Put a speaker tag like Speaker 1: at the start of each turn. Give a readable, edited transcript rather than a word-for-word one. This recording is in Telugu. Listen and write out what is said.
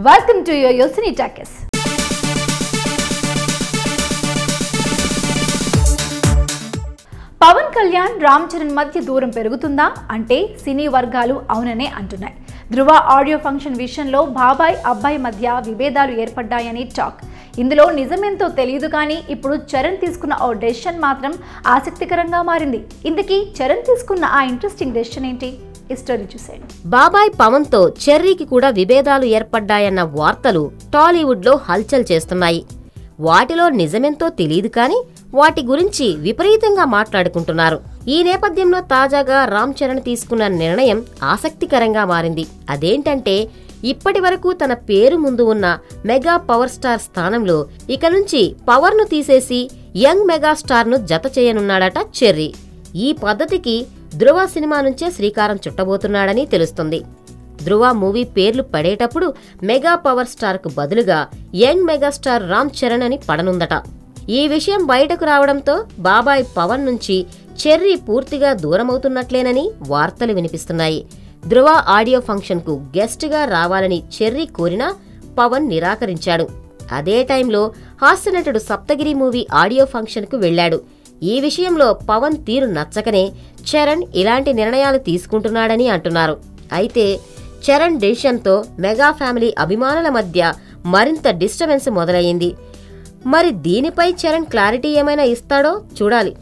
Speaker 1: Welcome to your Cine Talkies. Pawan Kalyan Ram Charan మధ్య దూరం పెరుగుతుందా అంటే సినీ వర్గాలు అవుననే అంటున్నాయి. ధృవ ఆడియో ఫంక్షన్ విషయంలో బాబాయ్ అబ్బాయి మధ్య విభేదాలు ఏర్పడ్డాయని టాక్. ఇందులో నిజమేంతో తెలియదు కానీ ఇప్పుడు చరణ్ తీసుకున్న ఓ డెసిషన్ మాత్రం ఆసక్తికరంగా మారింది. ఇందుకీ చరణ్ తీసుకున్న ఆ ఇంట్రెస్టింగ్ డెసిషన్ ఏంటి? ఈ స్టోరీ చూసేయండి.
Speaker 2: బాబాయ్ పవన్ తో చెర్రీకి కూడా విభేదాలు ఏర్పడ్డాయన్న వార్తలు టాలీవుడ్ లో హల్చల్ చేస్తున్నాయి. వాటిలో నిజమెంతో తెలియదు కానీ వాటి గురించి విపరీతంగా మాట్లాడుకుంటున్నారు. ఈ నేపథ్యంలో తాజాగా రామ్ చరణ్ తీసుకున్న నిర్ణయం ఆసక్తికరంగా మారింది. అదేంటంటే ఇప్పటి వరకు తన పేరు ముందు ఉన్న మెగా పవర్ స్టార్ స్థానంలో ఇక నుంచి పవర్ ను తీసేసి యంగ్ మెగాస్టార్ ను జత చేయనున్నాడట చెర్రీ. ఈ పద్ధతికి ధృవ సినిమా నుంచే శ్రీకారం చుట్టబోతున్నాడని తెలుస్తుంది. ధృవ మూవీ పేర్లు పడేటప్పుడు మెగా పవర్ స్టార్ కు బదులుగా యంగ్ మెగాస్టార్ రామ్ చరణ్ అని పడనుందట. ఈ విషయం బయటకు రావడంతో బాబాయ్ పవన్ నుంచి చెర్రీ పూర్తిగా దూరమవుతున్నట్లేనని వార్తలు వినిపిస్తున్నాయి. ధృవ ఆడియో ఫంక్షన్ కు గెస్ట్ గా రావాలని చెర్రీ కోరినా పవన్ నిరాకరించాడు. అదే టైంలో హాస్యనటుడు సప్తగిరి మూవీ ఆడియో ఫంక్షన్ కు వెళ్లాడు. ఈ విషయంలో పవన్ తీరు నచ్చకనే చరణ్ ఇలాంటి నిర్ణయాలు తీసుకుంటున్నాడని అంటున్నారు. అయితే చరణ్ డెసిషన్తో మెగా ఫ్యామిలీ అభిమానుల మధ్య మరింత డిస్టర్బెన్స్ మొదలయ్యింది. మరి దీనిపై చరణ్ క్లారిటీ ఏమైనా ఇస్తాడో చూడాలి.